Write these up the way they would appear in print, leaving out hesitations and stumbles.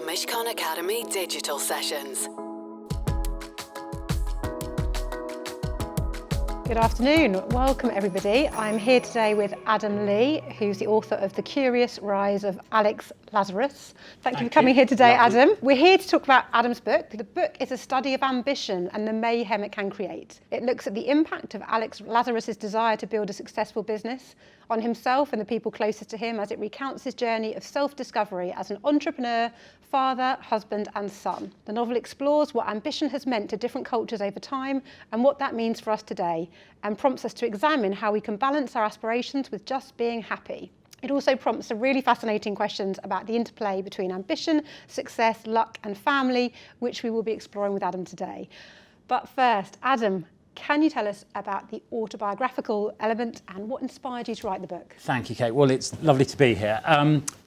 Mishcon Academy digital sessions. Good afternoon. Welcome everybody. I'm here today with Adam Leigh, who's the author of The Curious Rise of Alex Lazarus. Thank you for coming here today, Lovely. Adam. We're here to talk about Adam's book. The book is a study of ambition and the mayhem it can create. It looks at the impact of Alex Lazarus's desire to build a successful business on himself and the people closest to him as it recounts his journey of self-discovery as an entrepreneur, father, husband and son. The novel explores what ambition has meant to different cultures over time and what that means for us today, and prompts us to examine how we can balance our aspirations with just being happy. It also prompts some really fascinating questions about the interplay between ambition, success, luck and family, which we will be exploring with Adam today. But first, Adam, can you tell us about the autobiographical element and what inspired you to write the book? Thank you, Kate. Well, it's lovely to be here.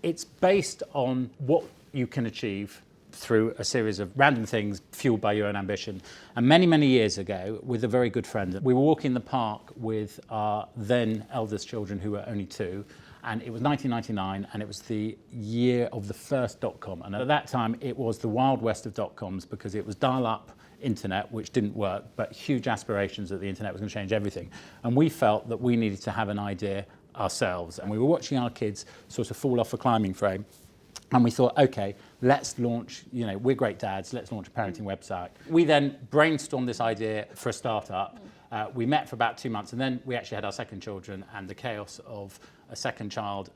It's based on what you can achieve through a series of random things fueled by your own ambition. And many, many years ago, with a very good friend, we were walking in the park with our then eldest children, who were only 2, and it was 1999, and it was the year of the first .com. And at that time, it was the wild west of .coms, because it was dial-up internet, which didn't work, but huge aspirations that the internet was going to change everything. And we felt that we needed to have an idea ourselves. And we were watching our kids sort of fall off a climbing frame. And we thought, okay, let's launch, we're great dads, let's launch a parenting website. We then brainstormed this idea for a startup. We met for about 2 months, and then we actually had our second children, and the chaos of a second child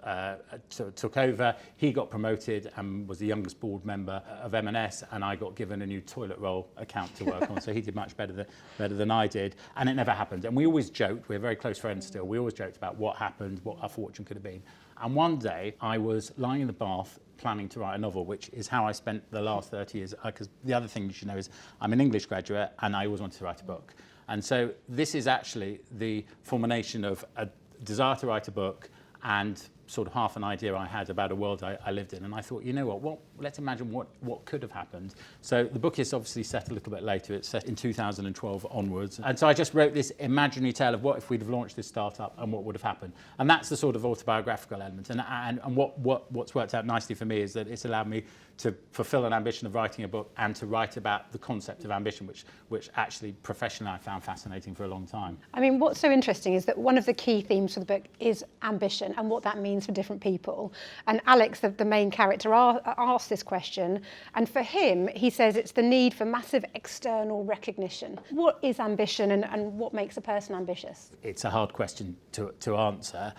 took over. He got promoted and was the youngest board member of M&S, and I got given a new toilet roll account to work on, so he did much better than I did, and it never happened. And we always joked, we're very close friends still, we always joked about what happened, what our fortune could have been. And one day, I was lying in the bath planning to write a novel, which is how I spent the last 30 years, because the other thing you should know is I'm an English graduate and I always wanted to write a book. And so this is actually the culmination of a desire to write a book and sort of half an idea I had about a world I lived in. And I thought, you know what, let's imagine what could have happened. So the book is obviously set a little bit later. It's set in 2012 onwards. And so I just wrote this imaginary tale of what if we'd have launched this startup and what would have happened. And that's the sort of autobiographical element. And what's worked out nicely for me is that it's allowed me to fulfill an ambition of writing a book and to write about the concept of ambition, which actually professionally I found fascinating for a long time. I mean, what's so interesting is that one of the key themes for the book is ambition and what that means for different people. And Alex, the main character, asked this question. And for him, he says it's the need for massive external recognition. What is ambition and what makes a person ambitious? It's a hard question to answer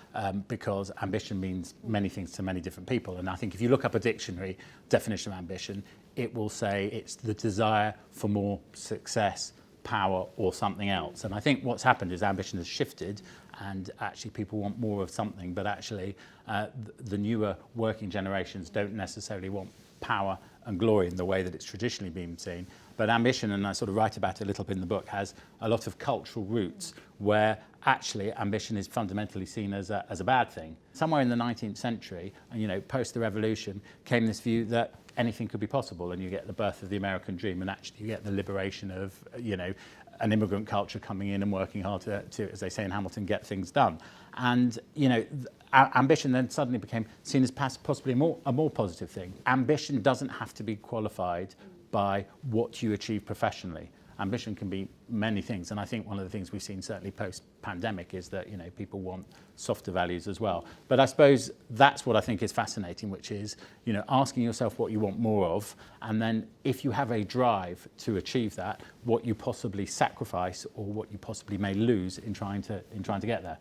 because ambition means many things to many different people. And I think if you look up a dictionary definition of ambition, it will say it's the desire for more success, power or something else. And I think what's happened is ambition has shifted and actually people want more of something, but actually the newer working generations don't necessarily want power and glory in the way that it's traditionally been seen. But ambition, and I sort of write about it a little bit in the book, has a lot of cultural roots where actually ambition is fundamentally seen as a bad thing. Somewhere in the 19th century, and post the revolution, came this view that anything could be possible, and you get the birth of the American dream, and actually you get the liberation of, an immigrant culture coming in and working hard to, as they say in Hamilton, get things done. And, ambition then suddenly became seen as possibly a more positive thing. Ambition doesn't have to be qualified by what you achieve professionally. Ambition can be many things, and I think one of the things we've seen certainly post-pandemic is that people want softer values as well. But I suppose that's what I think is fascinating, which is asking yourself what you want more of, and then if you have a drive to achieve that, what you possibly sacrifice or what you possibly may lose in trying to get there.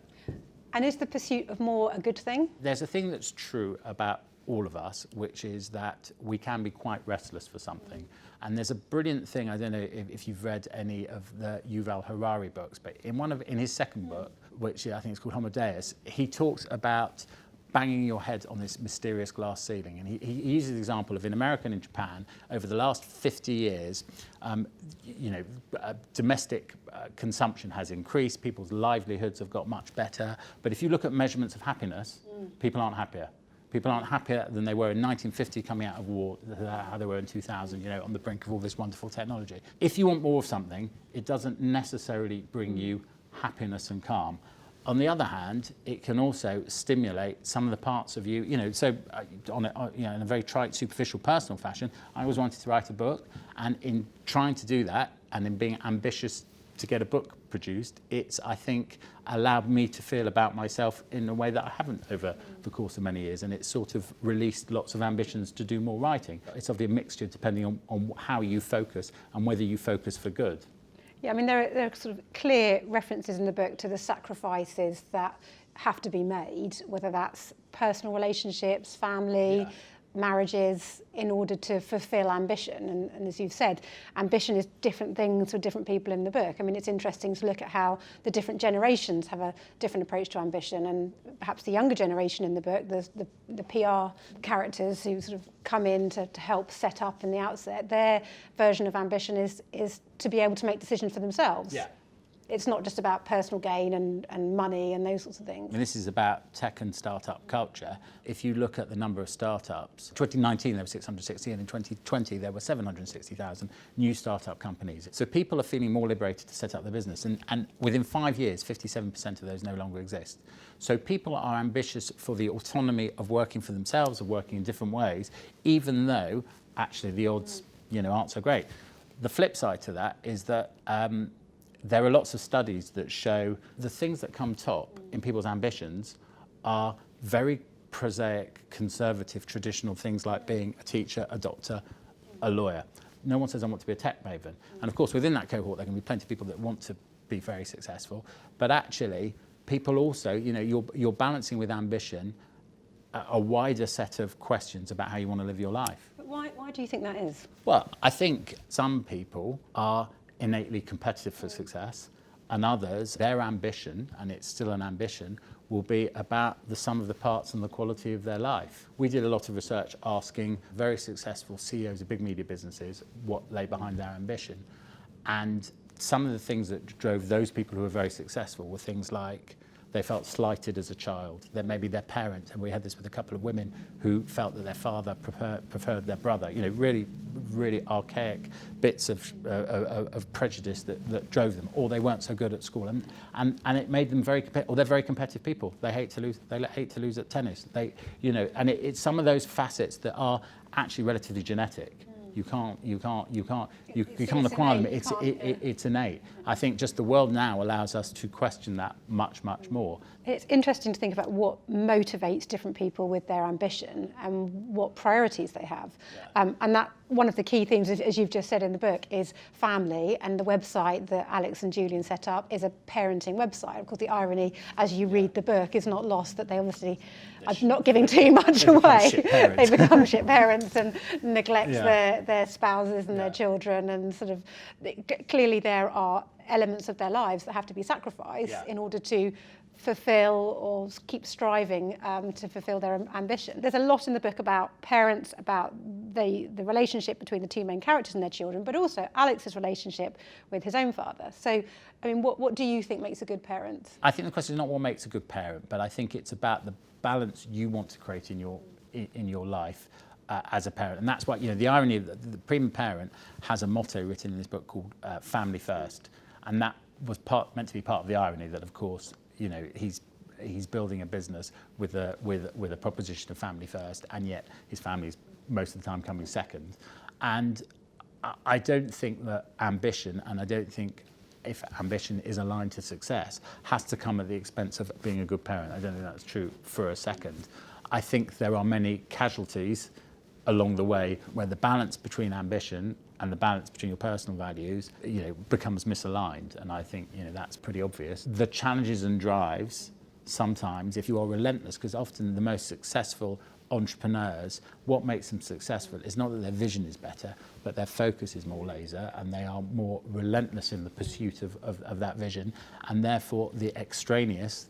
And is the pursuit of more a good thing? There's a thing that's true about all of us, which is that we can be quite restless for something. And there's a brilliant thing, I don't know if you've read any of the Yuval Harari books, but in his second book, which I think is called Homo Deus, he talks about banging your head on this mysterious glass ceiling. And he uses the example of in America and in Japan, over the last 50 years, domestic consumption has increased, people's livelihoods have got much better. But if you look at measurements of happiness, people aren't happier. People aren't happier than they were in 1950 coming out of war, how they were in 2000, on the brink of all this wonderful technology. If you want more of something, it doesn't necessarily bring you happiness and calm. On the other hand, it can also stimulate some of the parts of you, so in a very trite, superficial, personal fashion, I always wanted to write a book, and in trying to do that and in being ambitious to get a book produced, it's, I think, allowed me to feel about myself in a way that I haven't over the course of many years, and it's sort of released lots of ambitions to do more writing. It's obviously a mixture depending on how you focus and whether you focus for good. Yeah, I mean, there are sort of clear references in the book to the sacrifices that have to be made, whether that's personal relationships, family, marriages, in order to fulfill ambition. And as you've said, ambition is different things for different people in the book. I mean, it's interesting to look at how the different generations have a different approach to ambition, and perhaps the younger generation in the book, the PR characters who sort of come in to help set up in the outset, their version of ambition is to be able to make decisions for themselves. Yeah. It's not just about personal gain and money and those sorts of things. And this is about tech and startup culture. If you look at the number of startups, 2019 there were 660, and in 2020 there were 760,000 new startup companies. So people are feeling more liberated to set up their business, and within 5 years, 57% of those no longer exist. So people are ambitious for the autonomy of working for themselves, of working in different ways, even though actually the odds, aren't so great. The flip side to that is that there are lots of studies that show the things that come top in people's ambitions are very prosaic, conservative, traditional things like being a teacher, a doctor, a lawyer. No one says I want to be a tech maven. And of course, within that cohort, there can be plenty of people that want to be very successful. But actually, people also, you're balancing with ambition a wider set of questions about how you want to live your life. But why do you think that is? Well, I think some people are innately competitive for success, and others, their ambition, and it's still an ambition, will be about the sum of the parts and the quality of their life. We did a lot of research asking very successful CEOs of big media businesses what lay behind their ambition. And some of the things that drove those people who were very successful were things like they felt slighted as a child, that maybe their parent, and we had this with a couple of women who felt that their father preferred their brother, really, really archaic bits of prejudice that drove them, or they weren't so good at school, and it made them they're very competitive people. They hate to lose at tennis. It's some of those facets that are actually relatively genetic. You can't acquire them. It's innate. I think just the world now allows us to question that much, much more. It's interesting to think about what motivates different people with their ambition and what priorities they have. Yeah. And that one of the key themes, as you've just said in the book, is family, and the website that Alex and Julian set up is a parenting website. Of course, the irony as you read the book is not lost that they obviously are not giving too much away. They become shit parents and neglect their spouses and their children, and sort of clearly there are elements of their lives that have to be sacrificed in order to fulfill or keep striving to fulfill their ambition. There's a lot in the book about parents, about the relationship between the two main characters and their children, but also Alex's relationship with his own father. So, I mean, what do you think makes a good parent? I think the question is not what makes a good parent, but I think it's about the balance you want to create in your life as a parent. And that's why, the irony of the Premium Parent has a motto written in this book called family first. And that was meant to be part of the irony that, of course, he's building a business with a proposition of family first, and yet his family is most of the time coming second. And I don't think that ambition, and I don't think if ambition is aligned to success, has to come at the expense of being a good parent. I don't think that's true for a second. I think there are many casualties along the way where the balance between ambition and the balance between your personal values, becomes misaligned. And I think, that's pretty obvious. The challenges and drives, sometimes, if you are relentless, because often the most successful entrepreneurs, what makes them successful is not that their vision is better, but their focus is more laser, and they are more relentless in the pursuit of that vision. And therefore, the extraneous,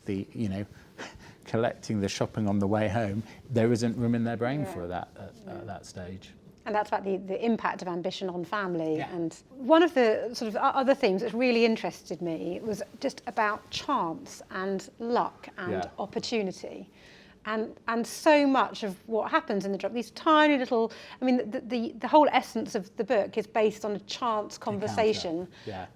collecting the shopping on the way home, there isn't room in their brain for that at that stage. And that's about the impact of ambition on family. Yeah. And one of the sort of other themes that really interested me was just about chance and luck and opportunity. And so much of what happens in the job, these tiny little, I mean, the whole essence of the book is based on a chance conversation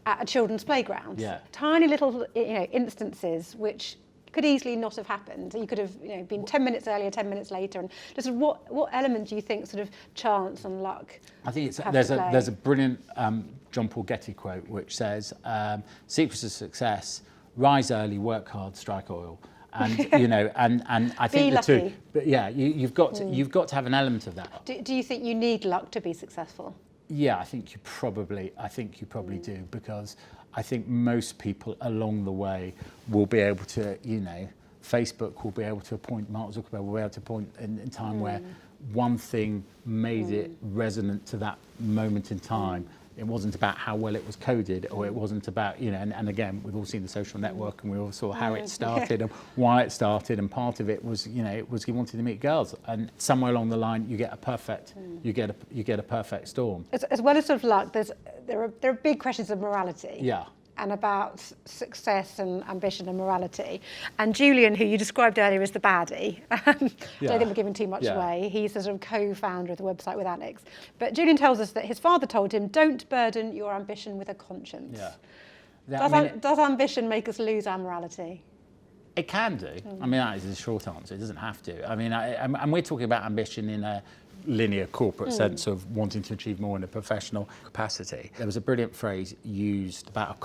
at a children's playground. Yeah. Tiny little instances which could easily not have happened. You could have been 10 minutes earlier, 10 minutes later. And just what element do you think sort of chance and luck I think there's a brilliant John Paul Getty quote which says, secrets of success, rise early, work hard, strike oil. And and I think the two, but yeah, you've got to have an element of that. Do you think you need luck to be successful? Yeah, I think you probably do, because I think most people along the way will be able to, Facebook will be able to appoint, Mark Zuckerberg will be able to appoint in time where one thing made it resonant to that moment in time. It wasn't about how well it was coded, or it wasn't about, and again, we've all seen The Social Network, and we all saw how it started and why it started, and part of it was, it was he wanted to meet girls, and somewhere along the line you get a perfect, you get a perfect storm. As well as sort of luck, there are big questions of morality. Yeah. And about success and ambition and morality. And Julian, who you described earlier as the baddie, I don't think we're giving too much away. He's the sort of co-founder of the website with Alex. But Julian tells us that his father told him, don't burden your ambition with a conscience. Yeah. Does ambition make us lose our morality? It can do. I mean, that is the short answer. It doesn't have to. I mean, and we're talking about ambition in a linear corporate sense of wanting to achieve more in a professional capacity. There was a brilliant phrase used about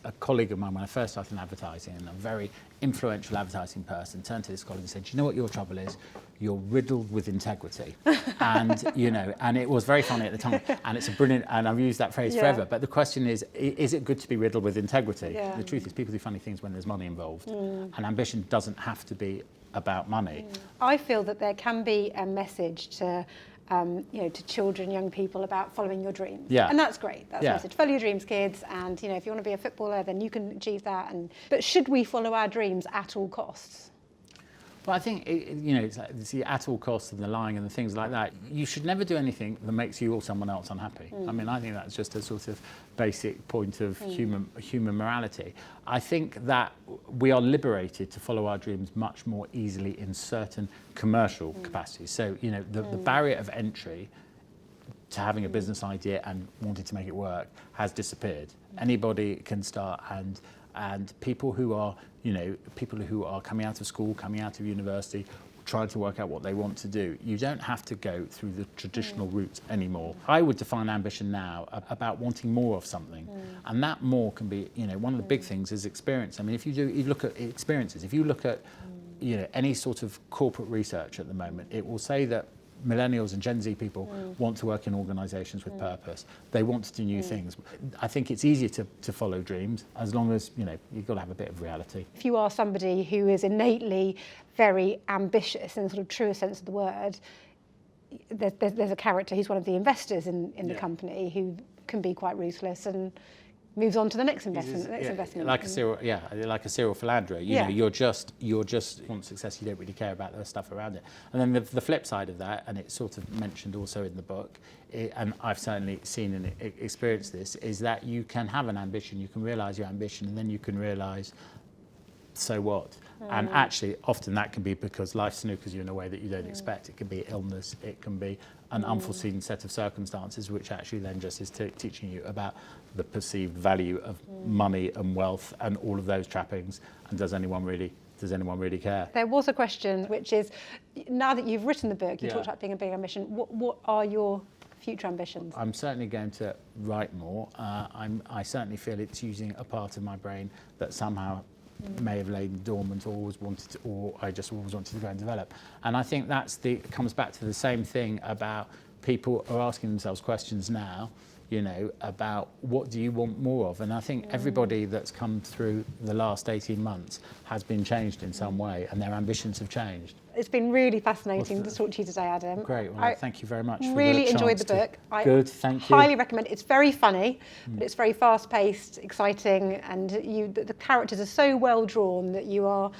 a colleague of mine when I first started in advertising, and a very influential advertising person turned to this colleague and said, "Do you know what your trouble is? You're riddled with integrity." And and it was very funny at the time, and it's a brilliant, and I've used that phrase forever. But the question is it good to be riddled with integrity? The truth is, people do funny things when there's money involved, and ambition doesn't have to be about money. I feel that there can be a message to to children, young people, about following your dreams. Yeah. And that's great. That's a message. Follow your dreams, kids. And if you want to be a footballer, then you can achieve that. But should we follow our dreams at all costs? Well, I think, it's like the at all costs and the lying and the things like that. You should never do anything that makes you or someone else unhappy. I mean, I think that's just a sort of basic point of human morality. I think that we are liberated to follow our dreams much more easily in certain commercial capacities. So, the barrier of entry to having a business idea and wanting to make it work has disappeared. Anybody can start, and people who are coming out of school, coming out of university, trying to work out what they want to do, you don't have to go through the traditional route anymore. I would define ambition now about wanting more of something, and that more can be, one of the big things is experience. I mean, if you look at experiences, if you look at, any sort of corporate research at the moment, it will say that millennials and Gen Z people want to work in organisations with purpose. They want to do new things. I think it's easier to follow dreams as long as, you've got to have a bit of reality. If you are somebody who is innately very ambitious in the sort of truest sense of the word, there's a character who's one of the investors in the company who can be quite ruthless and moves on to the next investment. Like a serial philanderer. You're just want success. You don't really care about the stuff around it. And then the flip side of that, and it's sort of mentioned also in the book, and I've certainly seen and experienced this, is that you can have an ambition, you can realise your ambition, and then you can realise, so what? And actually, often that can be because life snookers you in a way that you don't expect. It can be illness, it can be an unforeseen set of circumstances, which actually then just is teaching you about the perceived value of money and wealth and all of those trappings. And does anyone really care? There was a question, which is, now that you've written the book, you talked about being a big ambition. What are your future ambitions? I'm certainly going to write more. I certainly feel it's using a part of my brain that somehow may have lain dormant, or I just always wanted to go and develop. And I think it comes back to the same thing about people are asking themselves questions now, about what do you want more of? And I think everybody that's come through the last 18 months has been changed in some way, and their ambitions have changed. It's been really fascinating to talk to you today, Adam. Great. Well, thank you very much. Really enjoyed the book. Good, thank you. Highly recommend it. It's very funny, but it's very fast-paced, exciting, and the characters are so well drawn that you are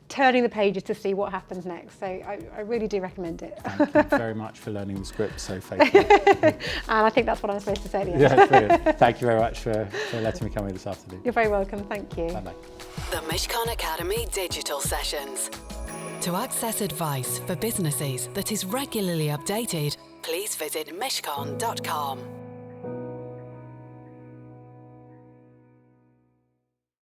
turning the pages to see what happens next. So I really do recommend it. Thank you very much for learning the script so faithfully. And I think that's what I'm supposed to say at the end. Yeah, brilliant. Thank you very much for letting me come here this afternoon. You're very welcome. Thank you. Bye-bye. The Mishcon Academy Digital Sessions. To access advice for businesses that is regularly updated, please visit mishcon.com.